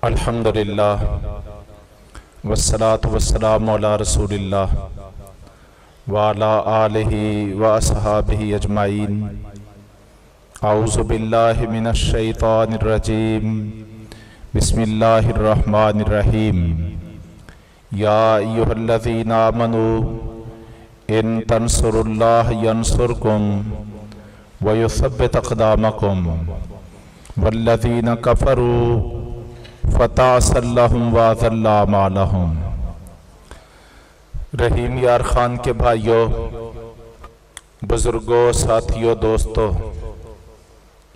الحمدللہ والصلاة والسلام علی رسول اللہ وعلی آلہ واصحابہ اجمعین۔ اعوذ باللہ من الشیطان الرجیم، بسم اللہ الرحمن الرحیم۔ یا ایہا الذین آمنوا ان تنصروا اللہ ینصرکم ویثبت اقدامکم والذین کفروا فتعص لہم وَأَضَلَّ أَعْمَالَهُمْ۔ رحیم یار خان کے بھائیوں، بزرگوں، ساتھیوں، دوستوں،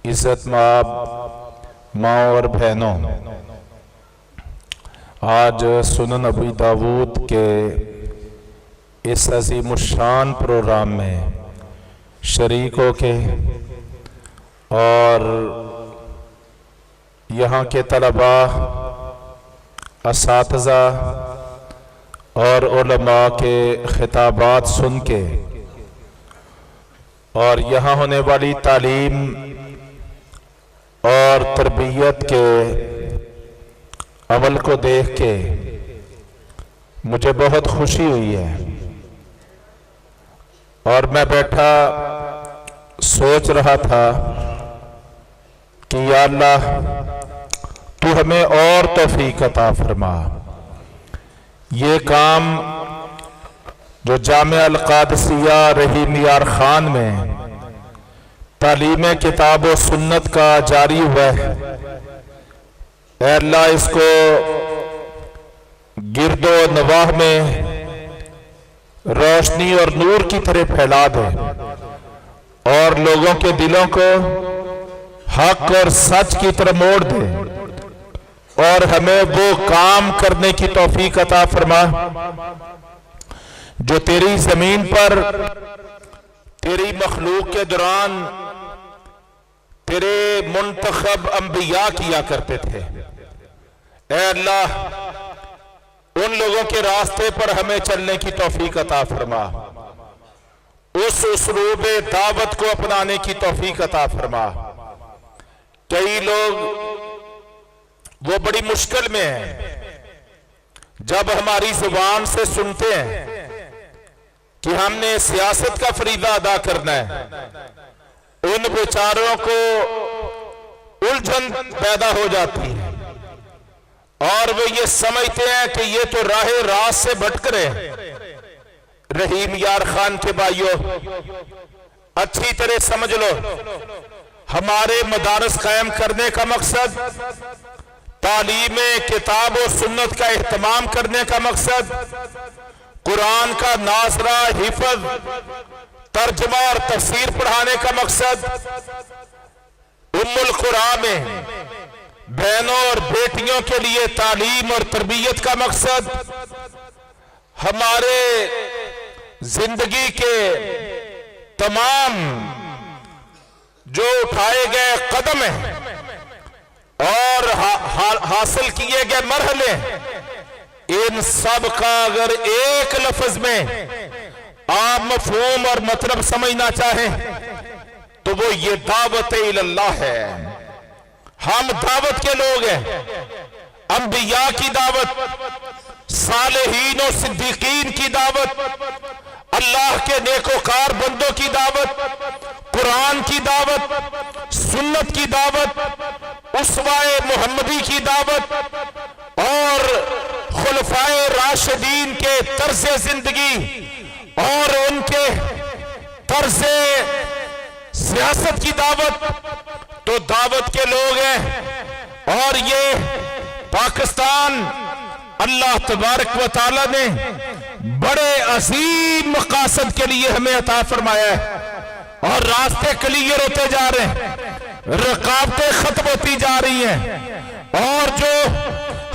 عزت مآب ماں اور بہنوں، آج سنن ابی داود کے اس عظیم الشان پروگرام میں شریک ہو کے اور یہاں کے طلباء، اساتذہ اور علماء کے خطابات سن کے اور یہاں ہونے والی تعلیم اور تربیت کے عمل کو دیکھ کے مجھے بہت خوشی ہوئی ہے، اور میں بیٹھا سوچ رہا تھا کہ یا اللہ تو ہمیں اور توفیق عطا فرما۔ یہ کام جو جامعہ القادسیہ رحیم یار خان میں تعلیم کتاب و سنت کا جاری ہوا ہے، اے اللہ اس کو گرد و نواح میں روشنی اور نور کی طرح پھیلا دے، اور لوگوں کے دلوں کو حق اور سچ کی طرف موڑ دے، اور ہمیں وہ کام کرنے کی توفیق عطا فرما جو تیری زمین پر تیری مخلوق کے دوران تیرے منتخب انبیاء کیا کرتے تھے۔ اے اللہ ان لوگوں کے راستے پر ہمیں چلنے کی توفیق عطا فرما، اس اسلوب دعوت کو اپنانے کی توفیق عطا فرما۔ کئی لوگ وہ بڑی مشکل میں ہیں جب ہماری زبان سے سنتے ہیں کہ ہم نے سیاست کا فریضہ ادا کرنا ہے، ان بیچاروں کو الجھن پیدا ہو جاتی ہے، اور وہ یہ سمجھتے ہیں کہ یہ تو راہ راست سے بھٹک رہے ہیں۔ رحیم یار خان کے بھائیوں، اچھی طرح سمجھ لو، ہمارے مدارس قائم کرنے کا مقصد، تعلیم کتاب و سنت کا اہتمام کرنے کا مقصد، قرآن کا ناظرہ، حفظ، ترجمہ اور تفسیر پڑھانے کا مقصد، ام القرآن میں بہنوں اور بیٹیوں کے لیے تعلیم اور تربیت کا مقصد، ہمارے زندگی کے تمام جو اٹھائے گئے قدم ہیں اور حاصل کیے گئے مرحلے، ان سب کا اگر ایک لفظ میں آپ مفہوم اور مطلب سمجھنا چاہیں تو وہ یہ دعوت اللہ ہے۔ ہم دعوت کے لوگ ہیں، انبیاء کی دعوت، صالحین و صدیقین کی دعوت، اللہ کے نیکوکار بندوں کی دعوت، قرآن کی دعوت، سنت کی دعوت، اسوائے محمدی کی دعوت، اور خلفائے راشدین کے طرز زندگی اور ان کے طرز سیاست کی دعوت، تو دعوت کے لوگ ہیں۔ اور یہ پاکستان اللہ تبارک و تعالی نے بڑے عظیم مقاصد کے لیے ہمیں عطا فرمایا ہے، اور راستے کلیئر ہوتے جا رہے ہیں، رکاوٹیں ختم ہوتی جا رہی ہیں، اور جو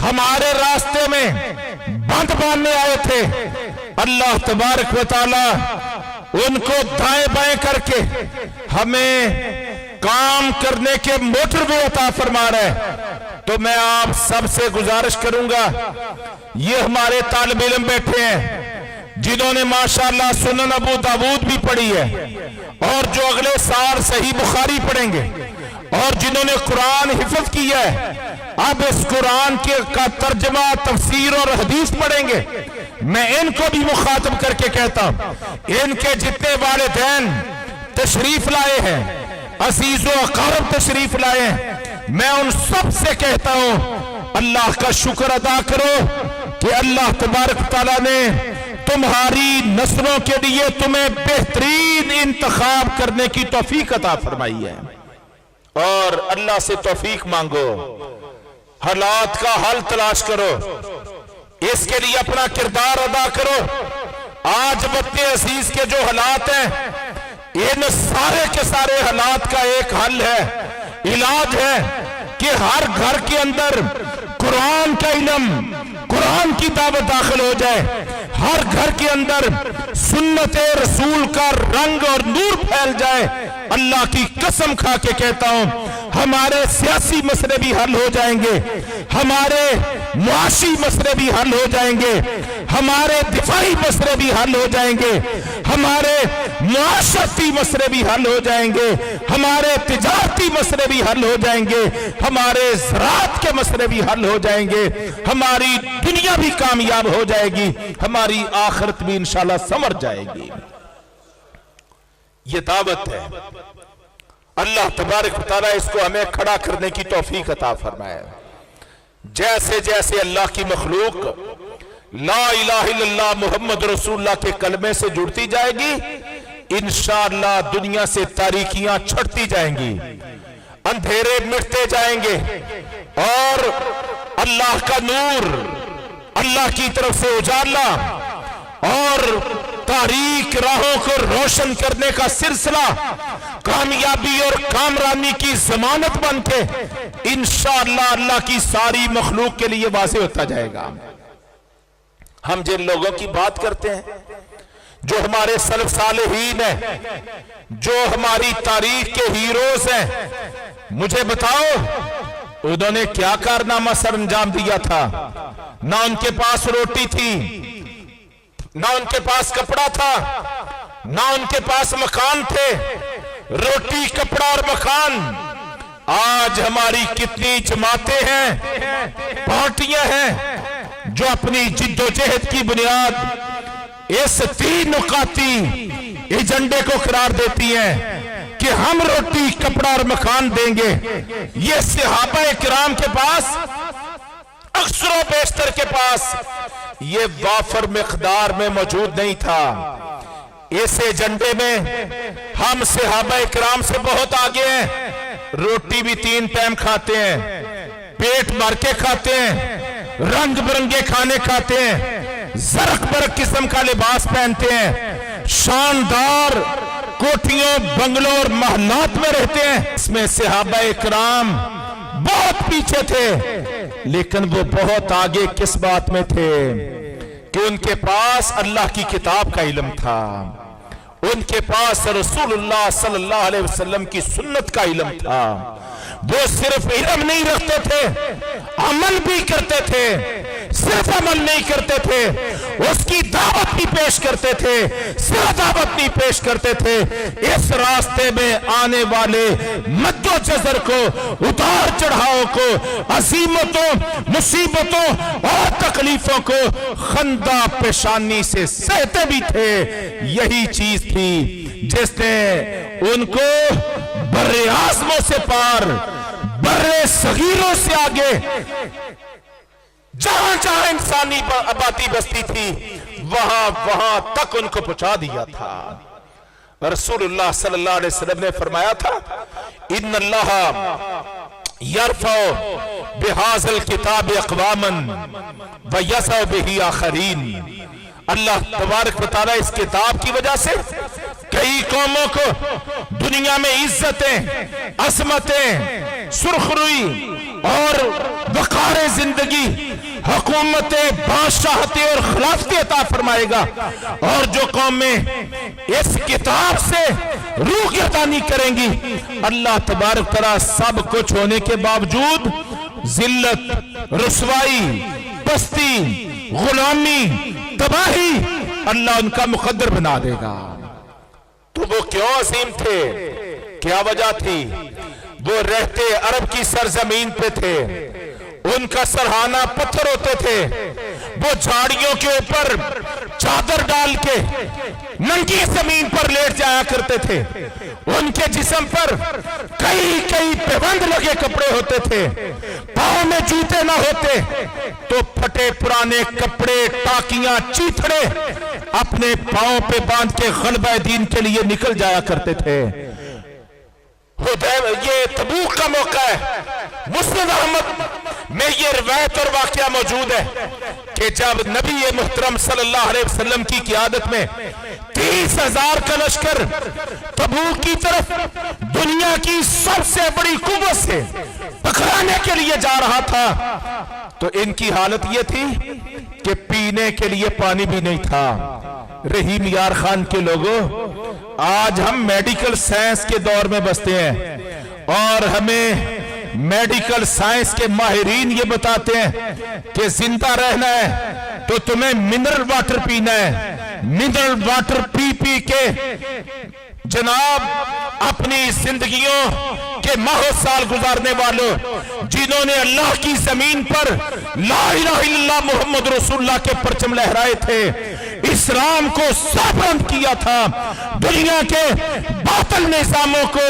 ہمارے راستے میں بند باندھنے آئے تھے، اللہ تبارک و تعالی ان کو دائیں بائیں کر کے ہمیں کام کرنے کے موٹر بھی عطا فرما رہے ہیں۔ تو میں آپ سب سے گزارش کروں گا، یہ ہمارے طالب علم بیٹھے ہیں جنہوں نے ماشاءاللہ سنن ابو داود بھی پڑھی ہے، اور جو اگلے سال صحیح بخاری پڑھیں گے، اور جنہوں نے قرآن حفظ کیا ہے اب اس قرآن کا ترجمہ تفسیر اور حدیث پڑھیں گے، میں ان کو بھی مخاطب کر کے کہتا ہوں، ان کے جتنے والدین تشریف لائے ہیں، عزیز و اقارب تشریف لائے ہیں، میں ان سب سے کہتا ہوں اللہ کا شکر ادا کرو کہ اللہ تبارک تعالیٰ نے تمہاری نسلوں کے لیے تمہیں بہترین انتخاب کرنے کی توفیق عطا فرمائی ہے، اور اللہ سے توفیق مانگو، حالات کا حل تلاش کرو، اس کے لیے اپنا کردار ادا کرو۔ آج وطن عزیز کے جو حالات ہیں، ان سارے کے سارے حالات کا ایک حل ہے، علاج ہے کہ ہر گھر کے اندر قرآن کا علم، قرآن کی دعوت داخل ہو جائے، ہر گھر کے اندر سنت رسول کا رنگ اور نور پھیل جائے۔ اللہ کی قسم کھا کے کہتا ہوں ہمارے سیاسی مسئلے بھی حل ہو جائیں گے، ہمارے معاشی مسئلے بھی حل ہو جائیں گے، ہمارے دفاعی مسئلے بھی حل ہو جائیں گے، ہمارے معاشرتی مسئلے بھی حل ہو جائیں گے، ہمارے تجارتی مسئلے بھی حل ہو جائیں گے، ہمارے زراعت کے مسئلے بھی حل ہو جائیں گے، ہماری دنیا بھی کامیاب ہو جائے گی، ہماری آخرت بھی انشاءاللہ سمر جائے گی۔ یہ دعوت ہے، اللہ تبارک و تعالیٰ اس کو ہمیں کھڑا کرنے کی توفیق عطا فرمائے۔ جیسے جیسے اللہ کی مخلوق لا الہ الا اللہ محمد رسول اللہ کے کلمے سے جڑتی جائے گی، انشاءاللہ دنیا سے تاریکیاں چھٹتی جائیں گی، اندھیرے مٹتے جائیں گے، اور اللہ کا نور، اللہ کی طرف سے اجالا اور تاریک راہوں کو روشن کرنے کا سلسلہ کامیابی اور کامرانی کی ضمانت بن کے انشاءاللہ اللہ کی ساری مخلوق کے لیے واضح ہوتا جائے گا۔ ہم جن لوگوں کی بات کرتے ہیں جو ہمارے سلف صالحین ہیں، جو ہماری تاریخ کے ہیروز ہیں، مجھے بتاؤ انہوں نے کیا کارنامہ سر انجام دیا تھا؟ نہ ان کے پاس روٹی تھی، نہ ان کے پاس کپڑا تھا، نہ ان کے پاس مکان تھے۔ روٹی، کپڑا اور مکان آج ہماری کتنی جماعتیں ہیں، پارٹیاں ہیں جو اپنی جد و جہد کی بنیاد اس 3 نکاتی ایجنڈے کو قرار دیتی ہیں کہ ہم روٹی، کپڑا اور مکان دیں گے۔ یہ صحابہ کرام کے پاس، اکثر و بیشتر کے پاس یہ وافر مقدار میں موجود نہیں تھا۔ اس ایجنڈے میں ہم صحابہ کرام سے بہت آگے ہیں، روٹی بھی 3 ٹائم کھاتے ہیں، پیٹ بھر کے کھاتے ہیں، رنگ برنگے کھانے کھاتے ہیں، زرق برق قسم کا لباس پہنتے ہیں، شاندار کوٹھیوں، بنگلوں اور محلات میں رہتے ہیں۔ اس میں صحابہ کرام بہت پیچھے تھے، لیکن وہ بہت آگے کس بات میں تھے کہ ان کے پاس اللہ کی کتاب کا علم تھا، ان کے پاس رسول اللہ صلی اللہ علیہ وسلم کی سنت کا علم تھا۔ وہ صرف علم نہیں رکھتے تھے، عمل بھی کرتے تھے، صرف عمل نہیں کرتے تھے، اس کی دعوت بھی پیش کرتے تھے، صرف دعوت نہیں پیش کرتے تھے، اس راستے میں آنے والے مد و جزر کو، اتار چڑھاؤ کو، عظیمتوں، مصیبتوں اور تکلیفوں کو خندہ پیشانی سے سہتے بھی تھے۔ یہی چیز تھی جس نے ان کو بر اعظموں سے پار، بر صغیروں سے آگے، جہاں جہاں انسانی آبادی بستی تھی وہاں تک ان کو پہنچا دیا تھا۔ رسول اللہ صلی اللہ علیہ وسلم نے فرمایا تھا ان اللہ یرفع بہذا الکتاب اقواما ویضع بہ آخرین۔ اللہ تبارک و تعالیٰ اس کتاب کی وجہ سے کئی قوموں کو دنیا میں عزتیں، عظمتیں، سرخروئی اور وقار زندگی، حکومتیں، بادشاہتیں اور خلافتیں عطا فرمائے گا، اور جو قومیں اس کتاب سے روح گردانی کریں گی اللہ تبارک تعالیٰ سب کچھ ہونے کے باوجود ذلت، رسوائی، پستی، غلامی، تباہی اللہ ان کا مقدر بنا دے گا۔ تو وہ کیوں عظیم تھے؟ کیا وجہ تھی؟ وہ رہتے عرب کی سرزمین پہ تھے، ان کا سرہانہ پتھر ہوتے تھے، وہ جھاڑیوں کے اوپر چادر ڈال کے ننگی زمین پر لیٹ جایا کرتے تھے، ان کے جسم پر کئی کئی پیوند لگے کپڑے ہوتے تھے، پاؤں میں جوتے نہ ہوتے تو پھٹے پرانے کپڑے، ٹاکیاں، چیتھڑے اپنے پاؤں پہ باندھ کے غلبہ دین کے لیے نکل جایا کرتے تھے۔ یہ تبوک کا موقع ہے، مسند احمد میں یہ روایت اور واقعہ موجود ہے کہ جب نبی محترم صلی اللہ علیہ وسلم کی قیادت میں 30,000 کا لشکر تبوک کی طرف دنیا کی سب سے بڑی قوت سے ٹکرانے کے لیے جا رہا تھا تو ان کی حالت یہ تھی کہ پینے کے لیے پانی بھی نہیں تھا۔ رحیم یار خان کے لوگوں، آج ہم میڈیکل سائنس کے دور میں بستے ہیں اور ہمیں میڈیکل سائنس کے ماہرین یہ بتاتے ہیں کہ زندہ رہنا ہے تو تمہیں منرل واٹر پینا ہے، منرل واٹر پی پی کے جناب اپنی زندگیوں کے ماہ و سال گزارنے والوں، جنہوں نے اللہ کی زمین پر لا الہ الا اللہ محمد رسول اللہ کے پرچم لہرائے تھے، اسلام کو سربلند کیا تھا، دنیا کے باطل نظاموں کو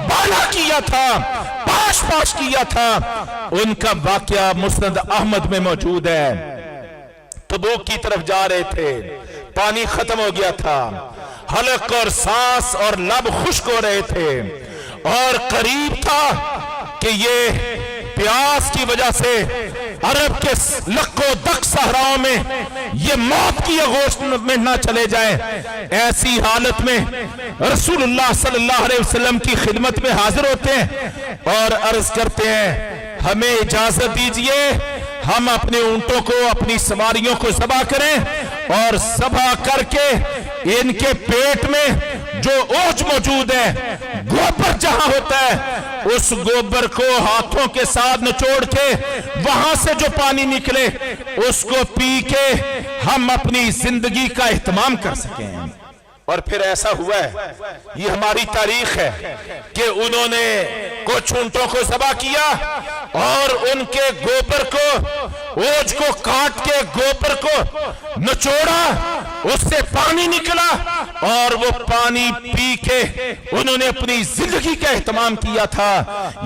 بالا کیا تھا، پاش پاش کیا تھا، ان کا واقعہ مسند احمد میں موجود ہے۔ تبوک کی طرف جا رہے تھے، پانی ختم ہو گیا تھا، حلق اور سانس اور لب خشک ہو رہے تھے اور قریب تھا کہ یہ پیاس کی وجہ سے عرب کے لکو دک صحراؤں میں یہ موت کی آغوش میں نہ چلے جائیں۔ ایسی حالت میں رسول اللہ صلی اللہ علیہ وسلم کی خدمت میں حاضر ہوتے ہیں اور عرض کرتے ہیں ہمیں اجازت دیجئے ہم اپنے اونٹوں کو، اپنی سواریوں کو ذبح کریں اور ذبح کر کے ان کے پیٹ میں جو اوج موجود ہے، گوبر جہاں ہوتا ہے، اس گوبر کو ہاتھوں کے ساتھ نچوڑ کے وہاں سے جو پانی نکلے اس کو پی کے ہم اپنی زندگی کا اہتمام کر سکیں۔ اور پھر ایسا ہوا ہے، یہ ہماری تاریخ ہے کہ انہوں نے کچھ اونٹوں کو ذبح کیا اور ان کے گوبر کو، اوج کو کاٹ کے گوبر کو نچوڑا، اس سے پانی نکلا اور وہ پانی پی کے انہوں نے اپنی زندگی کا اہتمام کیا تھا۔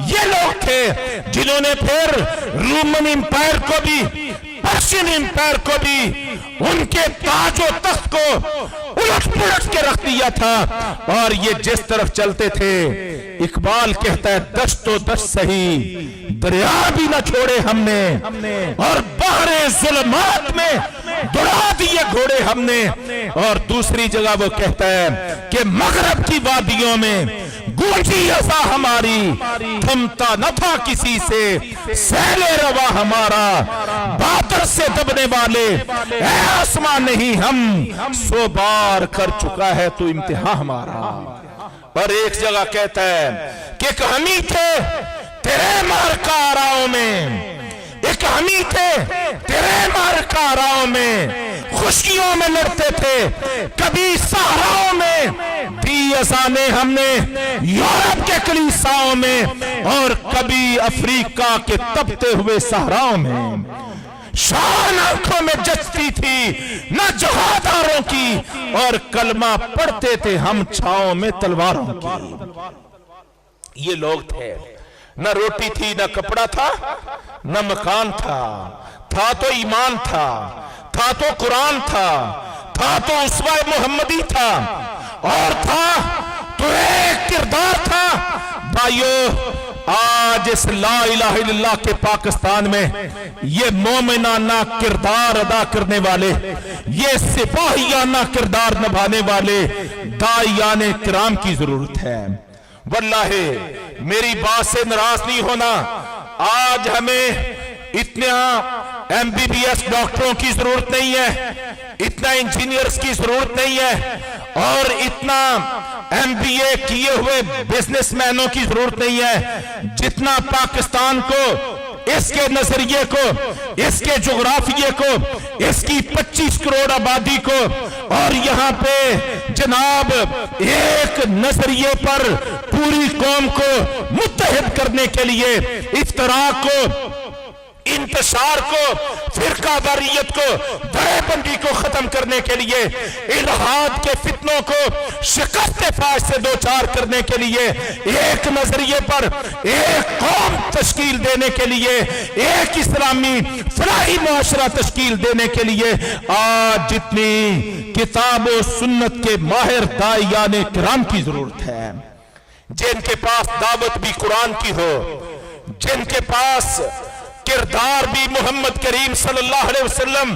یہ لوگ تھے جنہوں نے پھر رومن امپائر کو بھی، پرشین امپائر کو بھی، ان کے تاج و تخت کو الٹ پلٹ کے رکھ دیا تھا۔ اور یہ جس طرف چلتے تھے، اقبال کہتا ہے دشت و دشت سہی دریا بھی نہ چھوڑے ہم نے، اور بحر ظلمات میں دوڑا دیے گھوڑے ہم نے۔ اور دوسری جگہ وہ کہتا ہے کہ مغرب کی وادیوں میں گونجی اذا ہماری، تھمتا نہ تھا کسی سے سیل روا ہمارا، بادر سے دبنے والے اے آسمان نہیں ہم، سو بار کر چکا ہے تو امتحان ہمارا۔ اور ایک جگہ کہتا ہے کہ ایک ہمی تھے تیرے مارکاراؤں میں، ایک ہمی تھے تیرے مارکاراؤں میں، خشکیوں میں لڑتے تھے، کبھی صحراؤں میں دی اذانیں ہم نے یورپ کے کلیساؤں میں، اور کبھی افریقہ کے تپتے ہوئے صحراؤں میں۔ شان آنکھوں میں جچتی تھی نہ جہاداروں کی، اور کلمہ پڑھتے تھے ہم چھاؤں میں تلواروں کی۔ یہ لوگ تھے، نہ روٹی تھی، نہ کپڑا تھا، نہ مکان تھا، تھا تو ایمان تھا، تھا تو قرآن تھا، تھا تو اسوہ محمدی تھا، اور تھا تو ایک کردار تھا۔ بھائیو، آج اس لا الہ الا اللہ کے پاکستان میں یہ مومنانہ کردار ادا کرنے والے، یہ سپاہیانہ کردار نبھانے والے داعیان کرام کی ضرورت ہے۔ واللہ میری بات سے ناراض نہیں ہونا، آج ہمیں اتنا ایم بی بی ایس ڈاکٹروں کی ضرورت نہیں ہے، اتنا انجینئرز کی ضرورت نہیں ہے، اور اتنا ایم بی اے کیے ہوئے بزنس مینوں کی ضرورت نہیں ہے، جتنا پاکستان کو اس کے نظریے کو، اس کے جغرافیے کو، اس کی 25 کروڑ آبادی کو، اور یہاں پہ جناب ایک نظریے پر پوری قوم کو متحد کرنے کے لیے، افتراق کو، انتشار کو، فرقہ واریت کو، بڑے بندی کو ختم کرنے کے لیے، الہاد کے فتنوں کو شکست فاش سے دوچار کرنے کے لیے، ایک نظریے پر ایک قوم تشکیل دینے کے لیے، ایک اسلامی فلاحی معاشرہ تشکیل دینے کے لیے آج جتنی کتاب و سنت کے ماہر داعیان کرام کی ضرورت ہے، جن کے پاس دعوت بھی قرآن کی ہو، جن کے پاس کردار بھی محمد کریم صلی اللہ علیہ وسلم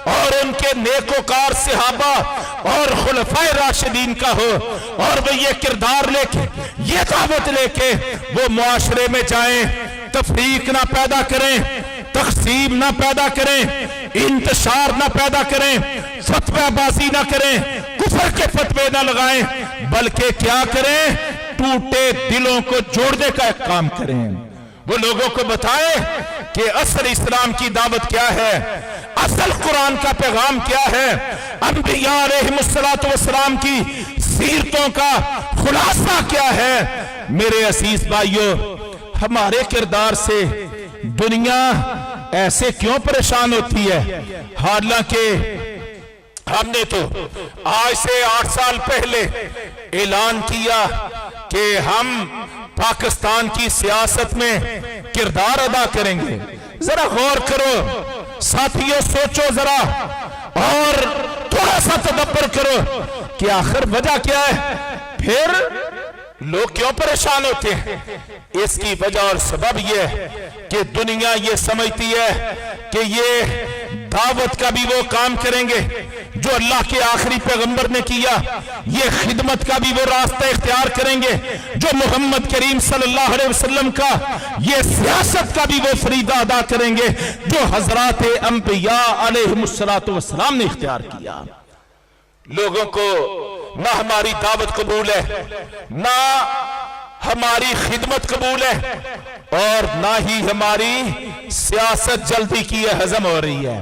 اور ان کے نیکوکار صحابہ اور خلفائے راشدین کا ہو، اور وہ یہ کردار لے کے، یہ دعوت لے کے وہ معاشرے میں جائیں، تفریق نہ پیدا کریں، تقسیم نہ پیدا کریں، انتشار نہ پیدا کریں، فتوہ بازی نہ کریں، کفر کے فتوے نہ لگائیں، بلکہ کیا کریں؟ ٹوٹے دلوں کو جوڑنے کا ایک کام کریں، وہ لوگوں کو بتائیں کہ اصل اسلام کی دعوت کیا ہے، اصل قرآن کا پیغام کیا ہے، انبیاء علیہم السلام کی سیرتوں کا خلاصہ کیا ہے۔ میرے عزیز بھائیو، ہمارے کردار سے دنیا ایسے کیوں پریشان ہوتی ہے؟ حالانکہ ہم نے تو آج سے 8 سال پہلے اعلان کیا کہ ہم پاکستان کی سیاست میں کردار ادا کریں گے۔ ذرا غور کرو ساتھیوں، سوچو ذرا اور تھوڑا سا تدبر کرو کہ آخر وجہ کیا ہے، پھر لوگ کیوں پریشان ہوتے ہیں؟ اس کی وجہ اور سبب یہ ہے کہ دنیا یہ سمجھتی ہے کہ یہ دعوت کا بھی وہ کام کریں گے جو اللہ کے آخری پیغمبر نے کیا، یہ خدمت کا بھی وہ راستہ اختیار کریں گے جو محمد کریم صلی اللہ علیہ وسلم کا، یہ سیاست کا بھی وہ فریضہ ادا کریں گے جو حضرات انبیاء علیہم السلام نے اختیار کیا۔ لوگوں کو نہ ہماری دعوت قبول ہے، نہ ہماری خدمت قبول ہے، اور نہ ہی ہماری سیاست جلدی کی ہضم ہو رہی ہے،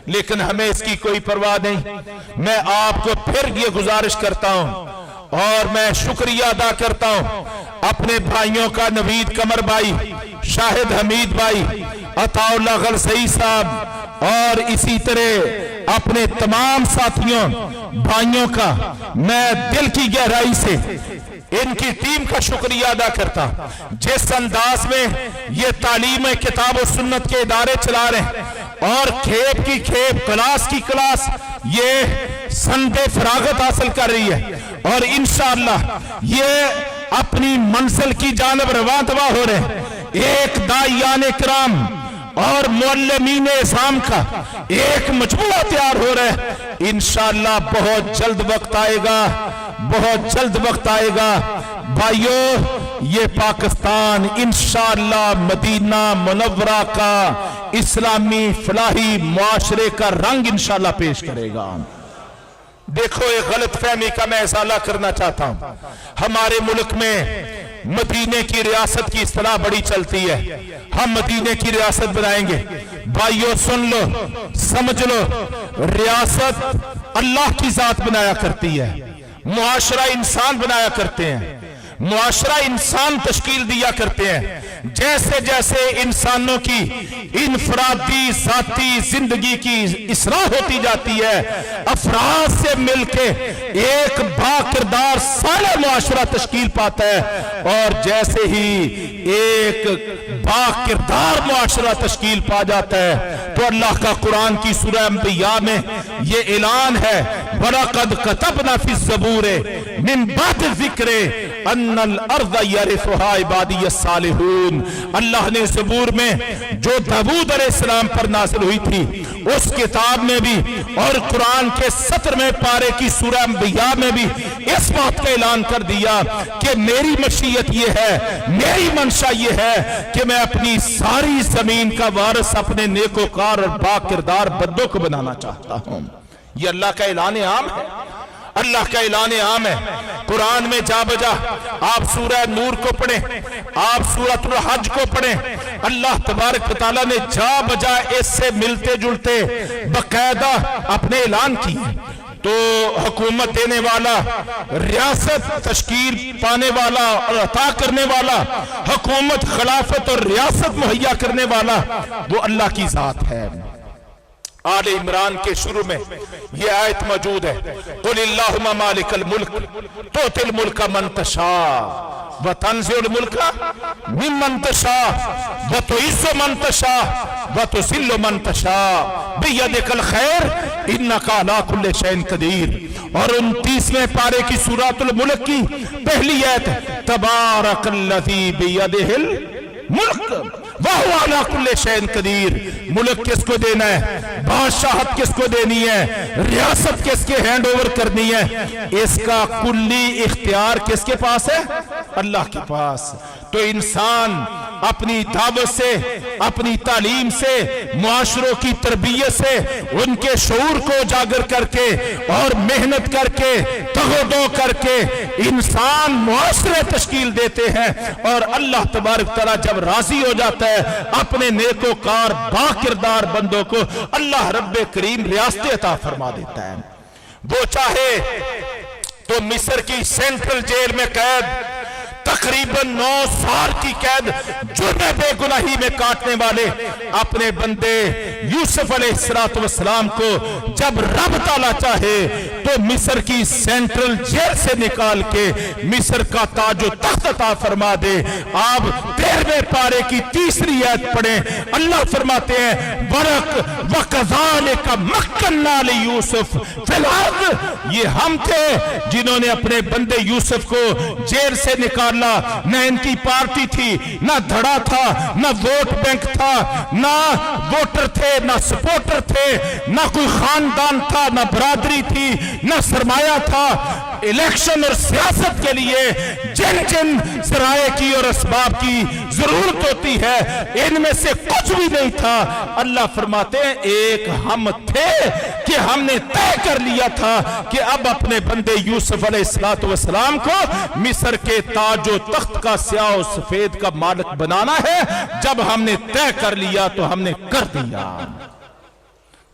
لیکن ہمیں اس کی کوئی پرواہ نہیں۔ میں آپ کو پھر یہ گزارش کرتا ہوں اور میں شکریہ ادا کرتا ہوں اپنے بھائیوں کا، نوید قمر بھائی، شاہد حمید بھائی، عطا اللہ غلسئی صاحب، اور اسی طرح اپنے تمام ساتھیوں بھائیوں کا میں دل کی گہرائی سے ان کی ٹیم کا شکریہ ادا کرتا ہوں۔ جس انداز میں یہ تعلیم کتاب و سنت کے ادارے چلا رہے ہیں اور کھیپ کی کھیپ، کلاس کی کلاس یہ سندِ فراغت حاصل کر رہی ہے، اور انشاءاللہ یہ اپنی منزل کی جانب رواں دوا ہو رہے ہیں۔ ایک داعیان کرام اور معلمین اسلام کا ایک مجموعہ تیار ہو رہا ہے۔ انشاءاللہ بہت جلد وقت آئے گا، بہت جلد وقت آئے گا بھائیو، یہ پاکستان انشاءاللہ مدینہ منورہ کا اسلامی فلاحی معاشرے کا رنگ انشاءاللہ پیش کرے گا۔ دیکھو، ایک غلط فہمی کا میں ازالہ کرنا چاہتا ہوں۔ ہمارے ملک میں مدینے کی ریاست کی اصطلاح بڑی چلتی ہے، ہم مدینے کی ریاست بنائیں گے۔ بھائیو سن لو، سمجھ لو، ریاست اللہ کی ذات بنایا کرتی ہے، معاشرہ انسان بنایا کرتے ہیں، معاشرہ انسان تشکیل دیا کرتے ہیں۔ جیسے جیسے انسانوں کی انفرادی ذاتی زندگی کی اصلاح ہوتی جاتی ہے، افراد سے مل کے ایک با کردار صالح معاشرہ تشکیل پاتا ہے، اور جیسے ہی ایک با کردار معاشرہ تشکیل پا جاتا ہے تو اللہ کا قرآن کی سورہ انبیاء میں یہ اعلان ہے، وَلَقَدْ كَتَبْنَا فِي الزَّبُورِ مِن بَعْدِ الذِّكْرِ أَنَّ الْأَرْضَ يَرِثُهَا عِبَادِيَ الصَّالِحُونَ۔ اللہ نے زبور میں جو داؤد علیہ السلام پر نازل ہوئی تھی اس کتاب میں بھی، اور قرآن کے 17ویں پارے کی سورہ انبیاء میں بھی اس بات کا اعلان کر دیا کہ میری مشیت یہ ہے، میری منشا یہ ہے کہ میں اپنی ساری زمین کا وارث اپنے نیکوکار اور با کردار بندوں کو بنانا چاہتا ہوں۔ یہ اللہ کا اعلان عام ہے۔ اللہ کا اعلان عام ہے قرآن میں جا بجا آپ سورہ نور کو پڑھیں، آپ سورۃ الحج کو پڑھیں، اللہ تبارک و تعالیٰ نے جا بجا اس سے ملتے جلتے باقاعدہ اپنے اعلان کیے۔ تو حکومت دینے والا، ریاست تشکیل پانے والا اور عطا کرنے والا، حکومت، خلافت اور ریاست مہیا کرنے والا وہ اللہ کی ذات ہے۔ آل عمران کے شروع میں یہ آیت موجود ہے، قل اللہم مالک الملک تؤتی الملک من تشاء وتنزع الملک ممن تشاء وتعز من تشاء وتذل من تشاء بیدک الخیر انک علی کل شیء قدیر۔ اور 29ویں پارے کی سورۃ الملک کی پہلی آیت، تبارک الذی بیدہ الملک وَهُوَ عَلَىٰ كُلِّ شَيْءٍ قَدِيرٌ۔ ملک کس کو دینا ہے، بادشاہت کس کو دینی ہے، ریاست کس کے ہینڈ اوور کرنی ہے، اس کا کلی اختیار کس کے پاس ہے؟ اللہ کے پاس۔ تو انسان اپنی دعوت سے، اپنی تعلیم سے، معاشروں کی تربیت سے، ان کے شعور کو اجاگر کر کے اور محنت کر کے تغدو کر کے انسان معاشرے تشکیل دیتے ہیں، اور اللہ تبارک تعالیٰ جب راضی ہو جاتا ہے اپنے نیکوکار با کردار بندوں کو اللہ رب کریم ریاست عطا فرما دیتا ہے۔ وہ چاہے تو مصر کی سینٹرل جیل میں قید، تقریباً 9 سال کی قید، جرم بے گناہی میں کاٹنے والے اپنے بندے یوسف علیہ السلام کو جب رب تعالیٰ چاہے تو مصر کی سینٹرل جیل سے نکال کے مصر کا تاج و تخت عطا فرما دے۔ آپ 13ویں پارے کی 3ری آیت پڑھیں، اللہ فرماتے ہیں برک وَكَذَلِكَ مَكَّنَّا لِيُوسُفَ فِي الْأَرْضِ، یہ ہم تھے جنہوں نے اپنے بندے یوسف کو جیل سے نکالا۔ نہ ان کی پارٹی تھی، نہ دھڑا تھا، نہ ووٹ بینک تھا، نہ ووٹر تھے، نہ سپورٹر تھے، نہ کوئی خاندان تھا، نہ برادری تھی، نہ سرمایہ تھا۔ الیکشن اور سیاست کے لیے جن جن ذرائع کی اور اسباب کی ضرورت ہوتی ہے ان میں سے کچھ بھی نہیں تھا۔ اللہ فرماتے ہیں ایک ہم تھے کہ ہم نے طے کر لیا تھا کہ اب اپنے بندے یوسف علیہ السلام کو مصر کے تاج و تخت کا سیاہ و سفید کا مالک بنانا ہے۔ جب ہم نے طے کر لیا تو ہم نے کر دیا۔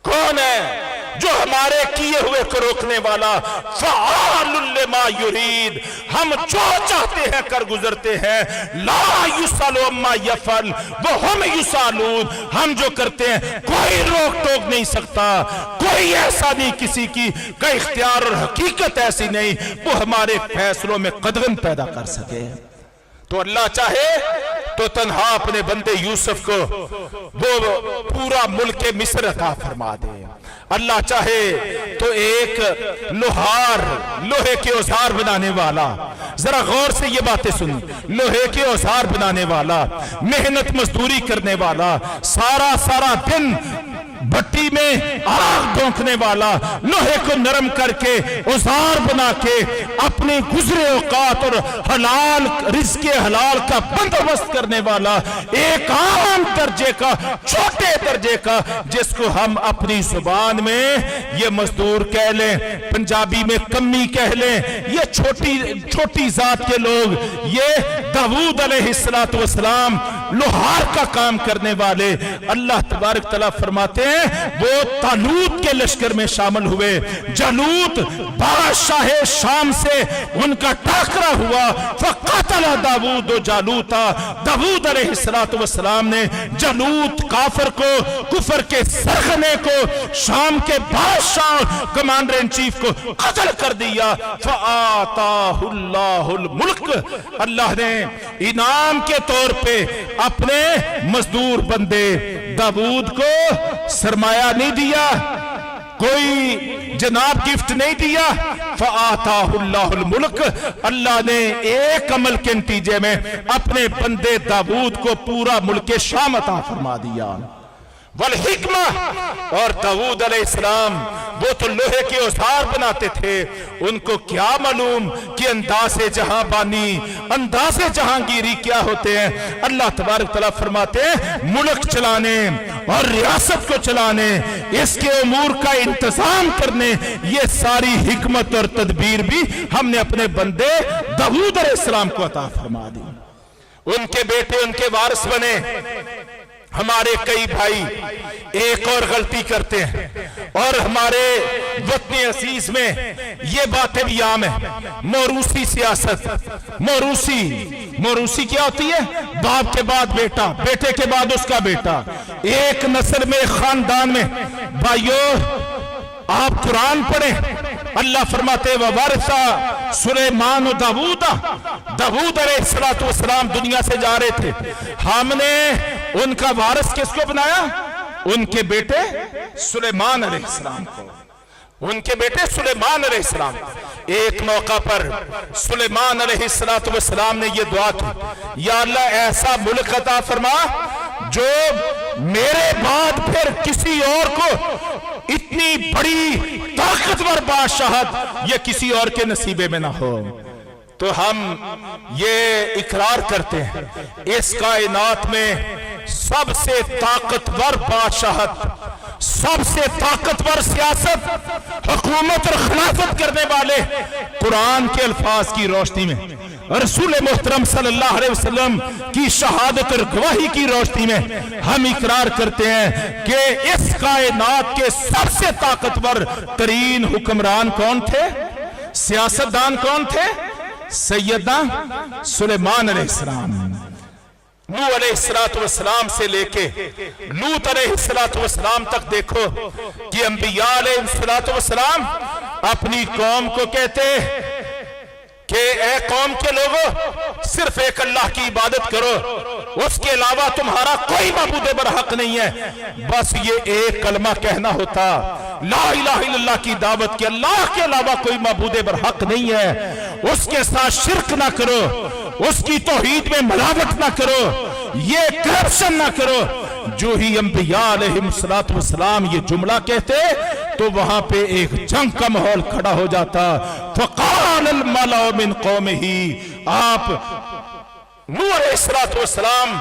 کون ہے جو ہمارے کیے ہوئے کو روکنے والا؟ فعال لما یرید، ہم جو چاہتے ہیں کر گزرتے ہیں۔ لا یسأل عما یفعل وہم یسألون، ہم جو کرتے ہیں کوئی روک ٹوک نہیں سکتا، کوئی ایسا نہیں، کسی کی کا اختیار اور حقیقت ایسی نہیں وہ ہمارے فیصلوں میں قدغن پیدا کر سکے۔ تو اللہ چاہے تو تنہا اپنے بندے یوسف کو وہ پورا ملک مصر عطا فرما دے۔ اللہ چاہے تو ایک لوہار، لوہے کے اوزار بنانے والا، ذرا غور سے یہ باتیں سنیں، لوہے کے اوزار بنانے والا، محنت مزدوری کرنے والا، سارا دن بھٹی میں آگ دھونکنے والا، لوہے کو نرم کر کے اوزار بنا کے اپنے گزرے اوقات اور حلال رزق حلال کا بندوبست کرنے والا، ایک عام درجے کا، چھوٹے درجے کا، جس کو ہم اپنی زبان میں یہ مزدور کہہ لیں، پنجابی میں کمی کہہ لیں، یہ چھوٹی ذات کے لوگ، یہ داؤد علیہ السلام لوہار کا کام کرنے والے، اللہ تبارک تعالیٰ فرماتے ہیں وہ طالوت کے لشکر میں شامل ہوئے۔ جالوت بادشاہ شام سے ان کا ٹاکرا ہوا، فقاتل داؤد و جالوتا، داؤد علیہ السلام نے جالوت کافر کو، کفر کے سرغنے کو، شام کے بادشاہ کمانڈر ان چیف کو قتل کر دیا۔ فآتاہ اللہ الملک، اللہ نے انعام کے طور پہ اپنے مزدور بندے داؤد کو سرمایہ نہیں دیا، کوئی جناب گفٹ نہیں دیا۔ فآتاہ اللہ الملک، اللہ نے ایک عمل کے نتیجے میں اپنے بندے داؤد کو پورا ملک شام عطا فرما دیا۔ والحکمہ، اور داؤد علیہ السلام وہ تو لوہے کے اوزار بناتے تھے، ان کو کیا معلوم کہ انداز جہاں بانی، انداز جہانگیری کیا ہوتے ہیں۔ اللہ تبارک تعالیٰ فرماتے ہیں ملک چلانے اور ریاست کو چلانے، اس کے امور کا انتظام کرنے، یہ ساری حکمت اور تدبیر بھی ہم نے اپنے بندے داؤد علیہ السلام کو عطا فرما دی۔ ان کے بیٹے ان کے وارث بنے۔ ہمارے کئی بھائی ایک اور غلطی کرتے ہیں، اور ہمارے وطن عزیز میں یہ باتیں بھی عام ہیں۔ موروثی سیاست، موروثی کیا ہوتی ہے؟ باپ کے بعد بیٹا، بیٹے کے بعد اس کا بیٹا، ایک نسل میں، خاندان میں۔ بھائیو آپ قرآن پڑھیں، اللہ فرماتے وَوَرِثَ سلیمان و داؤد علیہ السلام دنیا سے جا رہے تھے، ہم نے ان کا وارث کس کو بنایا؟ ان کے بیٹے سلیمان علیہ السلام کو، ان کے بیٹے سلیمان علیہ السلام۔ ایک موقع پر سلیمان علیہ السلام نے یہ دعا کی، یا اللہ ایسا ملک عطا فرما جو میرے بعد پھر کسی اور کو اتنی بڑی طاقتور بادشاہت یہ کسی اور کے نصیبے میں نہ ہو۔ تو ہم یہ اقرار کرتے ہیں اس کائنات میں سب سے طاقتور بادشاہت، سب سے طاقتور سیاست، حکومت اور خلافت کرنے والے قرآن کے الفاظ کی روشنی میں، رسول محترم صلی اللہ علیہ وسلم کی شہادت اور گواہی کی روشنی میں ہم اقرار کرتے ہیں کہ اس کائنات کے سب سے طاقتور ترین حکمران کون تھے؟ سیاستدان کون تھے؟ سیدنا سلیمان علیہ السلام۔ نوح علیہ السلام سے لے کے لوط علیہ السلام تک دیکھو کہ انبیاء علیہ السلام اپنی قوم کو کہتے کہ اے قوم کے لوگوں صرف ایک اللہ کی عبادت کرو، اس کے علاوہ تمہارا کوئی معبود برحق نہیں ہے۔ بس یہ ایک کلمہ کہنا ہوتا، لا الہ الا اللہ کی دعوت کہ اللہ کے علاوہ کوئی معبود برحق نہیں ہے، اس کے ساتھ شرک نہ کرو، اس کی توحید میں ملاوٹ نہ کرو، یہ کرپشن نہ کرو۔ جو ہی انبیاء علیہ السلام یہ جملہ کہتے تو وہاں پہ ایک جنگ کا ماحول کھڑا ہو جاتا۔ فقال الملأ من قومه، آپ نوح علیہ السلام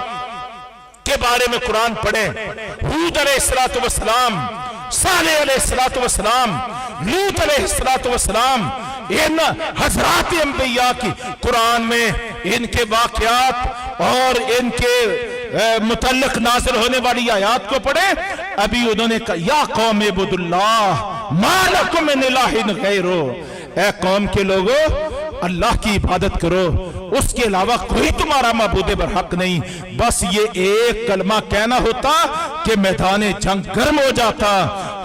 کے بارے میں قرآن پڑھیں، ہود علیہ السلام، صالح علیہ السلام، لوط علیہ السلام، ان حضرات انبیاء کی قرآن میں ان کے واقعات اور ان کے متعلق نازل ہونے والی آیات کو پڑھیں۔ ابھی انہوں نے کہا یا قوم اعبدوا اللہ ما لکم من الہ غیرہ، اے قوم کے لوگوں اللہ کی عبادت کرو، اس کے علاوہ کوئی تمہارا معبود برحق نہیں۔ بس یہ ایک کلمہ کہنا ہوتا کہ میدان جنگ گرم ہو جاتا،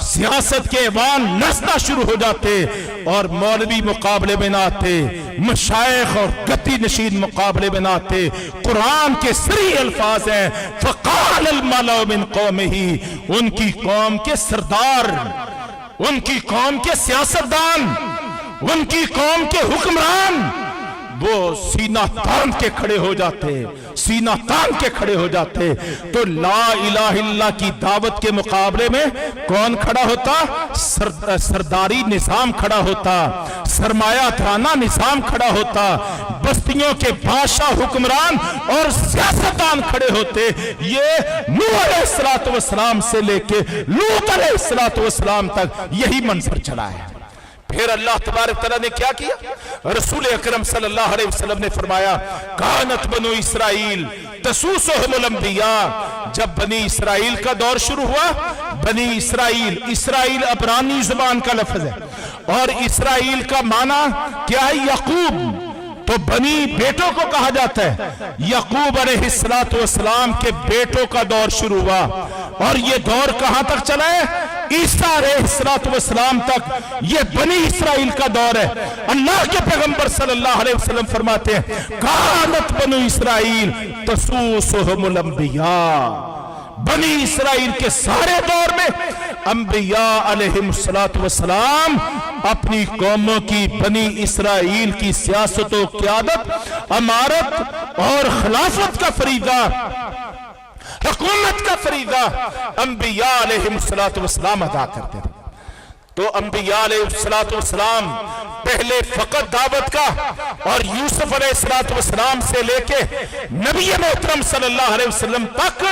سیاست کے ایوان نسنا شروع ہو جاتے، اور مولوی مقابلے میں نہ آتے، مشائخ اور گدی نشین مقابلے میں نہ آتے۔ قرآن کے صریح الفاظ ہیں فقال الملأ من قومه، ان کی قوم کے سردار، ان کی قوم کے سیاستدان، ان کی قوم کے حکمران وہ سینہ تان کے کھڑے ہو جاتے، سینہ تان کے کھڑے ہو جاتے۔ تو لا الہ الا اللہ کی دعوت کے مقابلے میں کون کھڑا ہوتا؟ سرداری نظام کھڑا ہوتا، سرمایہ دارانہ نظام کھڑا ہوتا، بستیوں کے بادشاہ حکمران اور سیاستدان کھڑے ہوتے۔ یہ نوح علیہ السلام سے لے کے لوط علیہ السلام تک یہی منظر چلا ہے۔ پھر اللہ تبارک تعالیٰ نے کیا کیا؟ رسول اکرم صلی اللہ علیہ وسلم نے فرمایا کانت بنو اسرائیل تسوسہم الانبیاء، جب بنی اسرائیل کا دور شروع ہوا، بنی اسرائیل عبرانی زبان کا لفظ ہے، اور اسرائیل کا معنی کیا ہے؟ یعقوب، تو بنی بیٹوں کو کہا جاتا ہے۔ یعقوب علیہ السلام کے بیٹوں کا دور شروع ہوا، اور یہ دور کہاں تک چلا ہے؟ عیسیٰ علیہ السلام تک یہ بنی اسرائیل کا دور ہے۔ اللہ کے پیغمبر صلی اللہ علیہ وسلم فرماتے ہیں کانت بنو اسرائیل تسوسہم الانبیاء، بنی اسرائیل کے سارے دور میں انبیاء علیہ السلام اپنی قوموں کی، بنی اسرائیل کی سیاست و قیادت، امارت اور خلافت کا فریضہ حکومت کا فریضہ انبیاء علیہ السلام ادا کرتے تھے۔ تو انبیاء علیہ السلام پہلے فقط دعوت کا، اور یوسف علیہ السلام سے لے کے نبی محترم صلی اللہ علیہ وسلم تک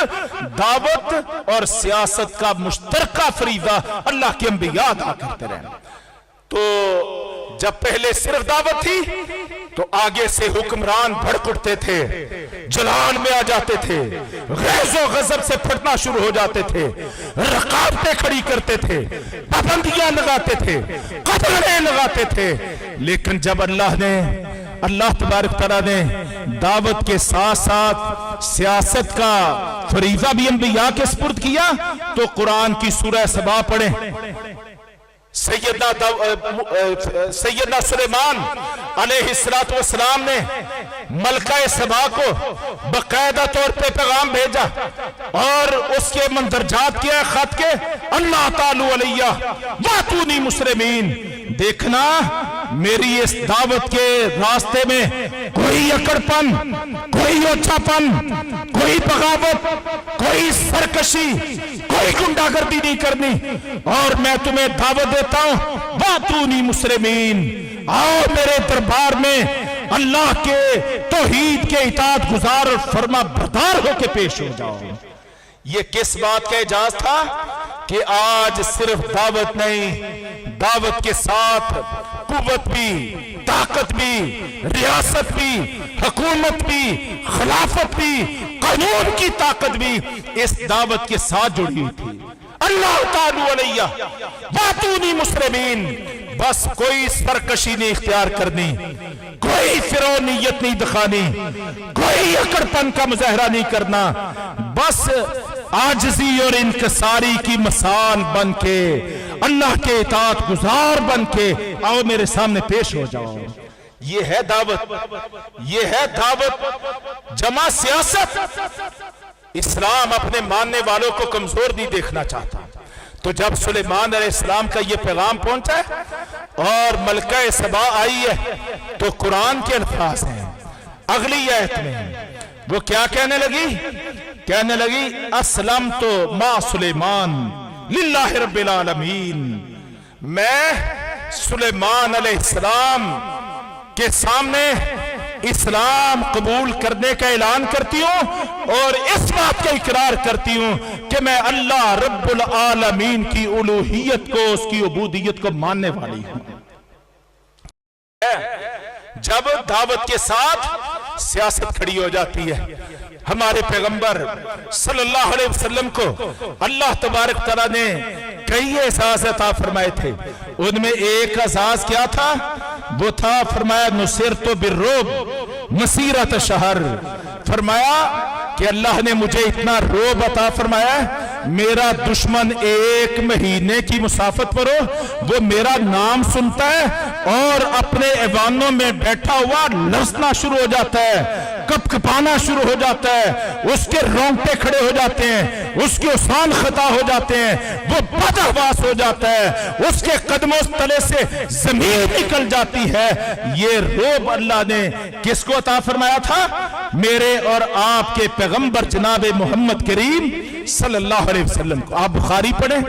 دعوت اور سیاست کا مشترکہ فریضہ اللہ کے انبیاء ادا کرتے رہے۔ تو جب پہلے صرف دعوت تھی تو آگے سے حکمران بھڑک اٹھتے تھے، جلال میں آ جاتے تھے، غیظ و غضب سے پھٹنا شروع ہو جاتے تھے، رقابتیں کھڑی کرتے تھے، پابندیاں لگاتے تھے، قطریں لگاتے تھے۔ لیکن جب اللہ تبارک تعالیٰ نے دعوت کے ساتھ ساتھ سیاست کا فریضہ بھی انبیاء کے سپرد کیا، تو قرآن کی سورہ سبا پڑھیں۔ سیدنا سلیمان علیہ السلام نے ملکہ سبا کو باقاعدہ طور پہ پیغام بھیجا، اور اس کے مندرجات کیا خط کے، اللہ تعالی علیہ واتونی مسلمین، دیکھنا میری اس دعوت کے راستے میں کوئی اکڑ پن، کوئی اوچھا پن، کوئی بغاوت، کوئی سرکشی، کوئی گنڈا گردی نہیں کرنی، اور میں تمہیں دعوت دیتا ہوں واتونی مسلمین، آؤ میرے دربار میں اللہ کے توحید کے اطاعت گزار اور فرما بردار ہو کے پیش ہو جاؤ۔ یہ کس بات کا اعجاز تھا کہ آج صرف دعوت نہیں، دعوت کے ساتھ قوت بھی، طاقت بھی، ریاست بھی، حکومت بھی، خلافت بھی، قانون کی طاقت بھی اس دعوت کے ساتھ جڑی ہوئی تھی۔ اللہ تعالی علیہ واتونی مسلمین، بس کوئی سرکشی نہیں اختیار کرنی، کوئی فرعونیت نہیں دکھانی، کوئی اکڑپن کا مظاہرہ نہیں کرنا، بس عاجزی اور انکساری کی مثال بن کے، اللہ کے اطاعت گزار بن کے آؤ میرے سامنے پیش ہو جاؤ۔ یہ ہے دعوت، یہ ہے دعوت جمع سیاست۔ اسلام اپنے ماننے والوں کو کمزور نہیں دیکھنا چاہتا۔ تو جب سلیمان علیہ السلام کا یہ پیغام پہنچا ہے اور ملکہ سبا آئی ہے، تو قرآن کے الفاظ ہیں، اگلی آیت میں وہ کیا کہنے لگی اسلمت ما سلیمان للہ رب العالمین، میں سلیمان علیہ السلام کے سامنے اسلام قبول کرنے کا اعلان کرتی ہوں، اور اس بات کا اقرار کرتی ہوں کہ میں اللہ رب العالمین کی الوہیت کو، اس کی عبودیت کو ماننے والی ہوں۔ جب دعوت کے ساتھ سیاست کھڑی ہو جاتی ہے، ہمارے پیغمبر صلی اللہ علیہ وسلم کو اللہ تبارک تعالیٰ نے کئی اعزاز عطا فرمائے تھے، ان میں ایک اعزاز کیا تھا؟ وہ تھا فرمایا نصرت بالرعب مسیرۃ شہر، فرمایا کہ اللہ نے مجھے اتنا رعب عطا فرمایا ہے، میرا دشمن ایک مہینے کی مسافت پر ہو وہ میرا نام سنتا ہے اور اپنے ایوانوں میں بیٹھا ہوا لرزنا شروع ہو جاتا ہے، کپ کپانا شروع ہو جاتا ہے، اس کے رونگٹے کھڑے ہو جاتے ہیں، اس کے اسان خطا ہو جاتے ہیں، وہ بدحواس ہو جاتا ہے، اس کے قدموں تلے سے زمین نکل جاتی ہے۔ یہ رعب اللہ نے کس کو عطا فرمایا تھا؟ میرے اور آپ کے پیغمبر جناب محمد کریم صلی اللہ علیہ وسلم کو۔ آپ بخاری پڑھیں،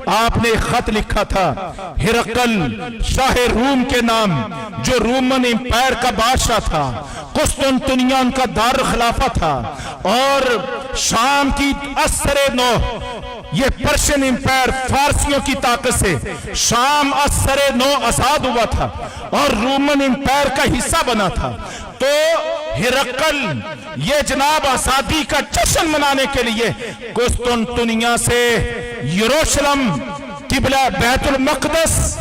آپ نے ایک خط لکھا تھا ہرقل شاہ روم کے نام، جو رومن امپائر کا بادشاہ تھا، قسطنطنیہ ان کا دار خلافہ تھا، اور شام کی اثر نو، یہ پرشین امپائر فارسیوں کی طاقت سے شام اثر نو آزاد ہوا تھا اور رومن امپائر کا حصہ بنا تھا۔ تو ہرقل یہ جناب آزادی کا جشن منانے کے لیے قسطنطنیہ سے یروشلم قبلہ بیت المقدس،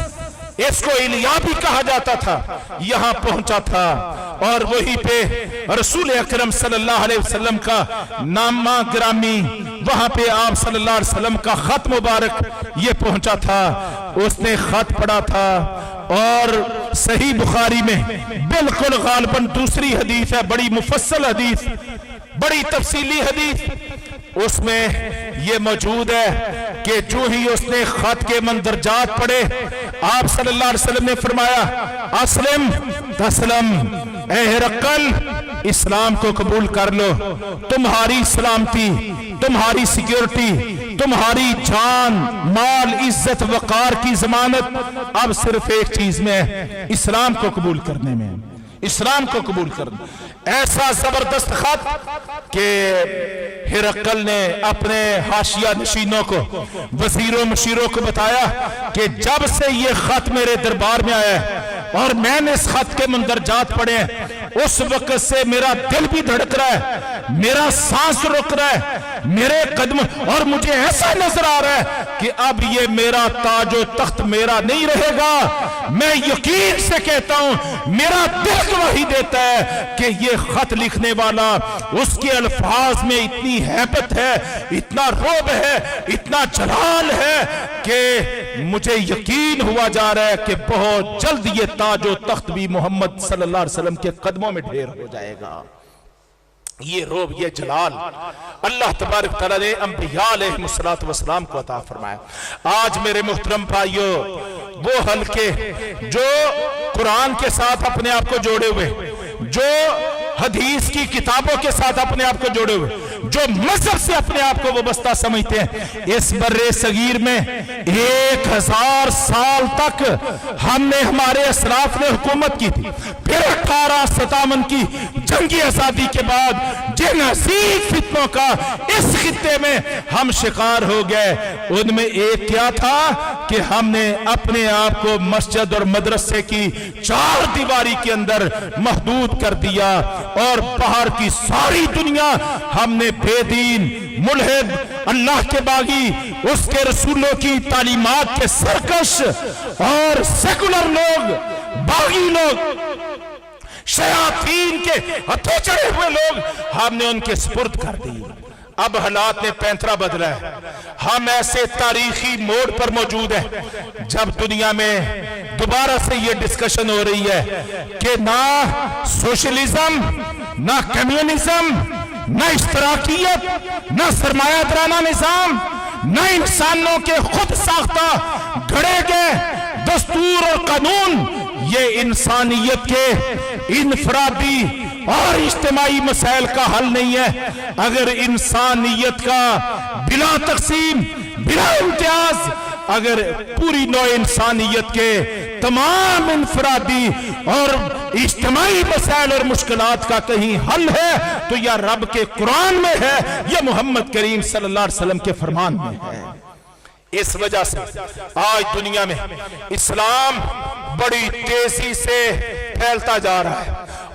اس کو ایلیا بھی کہا جاتا تھا، یہاں پہنچا تھا، اور وہی پہ رسول اکرم صلی اللہ علیہ وسلم کا نامہ گرامی، وہاں پہ آپ صلی اللہ علیہ وسلم کا خط مبارک یہ پہنچا تھا۔ اس نے خط پڑھا تھا، اور صحیح بخاری میں بالکل غالباً دوسری حدیث ہے، بڑی مفصل حدیث، بڑی تفصیلی حدیث، اس میں یہ موجود ہے کہ جو ہی اس نے خط کے مندرجات پڑھے، آپ صلی اللہ علیہ وسلم نے فرمایا اسلم تسلم، اے ہرقل اسلام کو قبول کر لو، تمہاری سلامتی تمہاری سیکیورٹی، تمہاری جان مال عزت وقار کی ضمانت اب صرف ایک چیز میں ہے، اسلام کو قبول کرنے میں، اسلام کو قبول کرنا۔ ایسا زبردست خط کہ ہرقل نے اپنے حاشیہ نشینوں کو، وزیروں مشیروں کو بتایا کہ جب سے یہ خط میرے دربار میں آیا ہے اور میں نے اس خط کے مندرجات پڑھے ہیں، اس وقت سے میرا دل بھی دھڑک رہا ہے، میرا سانس رک رہا ہے، میرے قدم، اور مجھے ایسا نظر آ رہا ہے کہ اب یہ میرا تاج و تخت میرا نہیں رہے گا۔ میں یقین سے کہتا ہوں، میرا دل گواہی دیتا ہے کہ یہ خط لکھنے والا، اس کے الفاظ میں اتنی ہیبت ہے، اتنا رعب ہے، اتنا جلال ہے کہ مجھے یقین ہوا جا رہا ہے کہ بہت جلد یہ تاج و تخت بھی محمد صلی اللہ علیہ وسلم کے قدموں میں ڈھیر ہو جائے گا۔ یہ روب، یہ جلال اللہ تبارک تعالیٰ نے انبیاء علیہ السلام کو عطا فرمایا۔ آج میرے محترم بھائیوں، وہ حلقے جو قرآن کے ساتھ اپنے آپ کو جوڑے ہوئے، جو حدیث کی کتابوں کے ساتھ اپنے آپ کو جوڑے ہوئے، جو مذہب سے اپنے آپ کو وابستہ سمجھتے ہیں، اس برے صغیر میں 1000 سال تک ہم نے، ہمارے اسلاف نے حکومت کی تھی۔ پھر 1857 کی جنگی آزادی کے بعد جن عظیم فتنوں کا اس خطے میں ہم شکار ہو گئے، ان میں ایک کیا تھا کہ ہم نے اپنے آپ کو مسجد اور مدرسے کی 4 دیواری کے اندر محدود کر دیا، اور باہر کی ساری دنیا ہم نے بے دین، ملحد، اللہ کے باغی، اس کے رسولوں کی تعلیمات کے سرکش اور سیکولر لوگ، باغی لوگ، شیاطین کے ہتھے چڑھے ہوئے لوگ ہم نے ان کے سپرد کر دی۔ اب حالات نے پینترا بدلا ہے، ہم ایسے تاریخی موڑ پر موجود ہیں جب دنیا میں دوبارہ سے یہ ڈسکشن ہو رہی ہے کہ نہ سوشلزم، نہ کمیونزم، نہ اشتراکیت، نہ سرمایہ دارانہ نظام، نہ انسانوں کے خود ساختہ گھڑے گئے دستور اور قانون، یہ انسانیت کے انفرادی اور اجتماعی مسائل کا حل نہیں ہے۔ اگر انسانیت کا بلا تقسیم، بلا امتیاز، اگر پوری نوع انسانیت کے تمام انفرادی اور اجتماعی مسائل اور مشکلات کا کہیں حل ہے تو یا رب کے قرآن میں ہے یا محمد کریم صلی اللہ علیہ وسلم کے فرمان میں ہے۔ اس وجہ سے آج دنیا میں اسلام بڑی تیزی سے پھیلتا جا رہا ہے،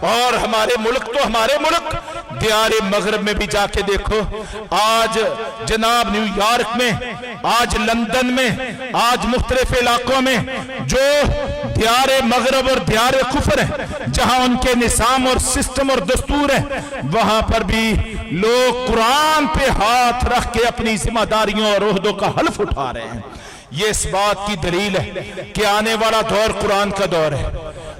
اور ہمارے ملک تو ہمارے ملک دیار مغرب میں بھی جا کے دیکھو، آج جناب نیو یارک میں، آج لندن میں، آج مختلف علاقوں میں جو دیار مغرب اور دیار کفر ہے، جہاں ان کے نظام اور سسٹم اور دستور ہے، وہاں پر بھی لوگ قرآن پہ ہاتھ رکھ کے اپنی ذمہ داریوں اور عہدوں کا حلف اٹھا رہے ہیں۔ یہ اس بات کی دلیل ہے کہ آنے والا دور قرآن کا دور ہے،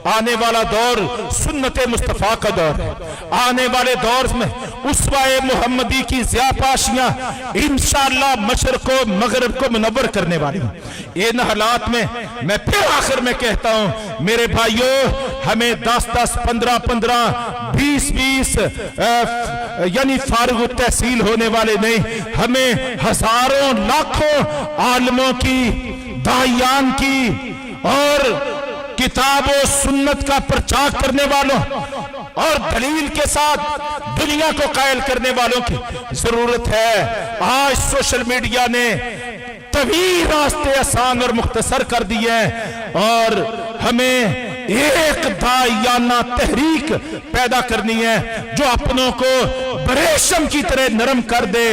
آنے والا دور سنت مصطفیٰ کا دور ہے، آنے والے دور میں اسوہ محمدی کی ضیاءپاشیاں انشاءاللہ مشرق و مغرب کو منور کرنے والی ہیں۔ ان حالات میں میں پھر آخر میں کہتا ہوں میرے بھائیوں، ہمیں 10-10 15-15 20-20 یعنی فارغ التحصیل ہونے والے نہیں، ہمیں ہزاروں لاکھوں عالموں کی، داعیان کی اور کتاب و سنت کا پرچار کرنے والوں اور دلیل کے ساتھ دنیا کو قائل کرنے والوں کی ضرورت ہے۔ آج سوشل میڈیا نے طویل راستے آسان اور مختصر کر دیے ہیں، اور ہمیں ایک داعیانہ تحریک پیدا کرنی ہے جو اپنوں کو بریشم کی طرح نرم کر دے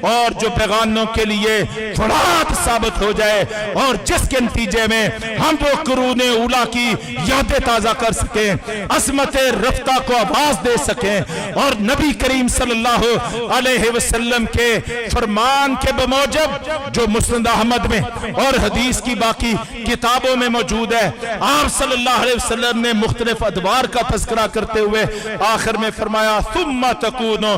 اور جو بیگانوں کے لیے فڑات ثابت ہو جائے، اور جس کے نتیجے میں ہم وہ قرون اولا کی یادیں تازہ کر سکیں، عظمت رفتہ کو آواز دے سکیں، اور نبی کریم صلی اللہ علیہ وسلم کے فرمان کے بموجب جو مسند احمد میں اور حدیث کی باقی کتابوں میں موجود ہے، آپ صلی اللہ علیہ وسلم نے مختلف ادوار کا تذکرہ کرتے ہوئے آخر میں فرمایا ثم تکونو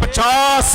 50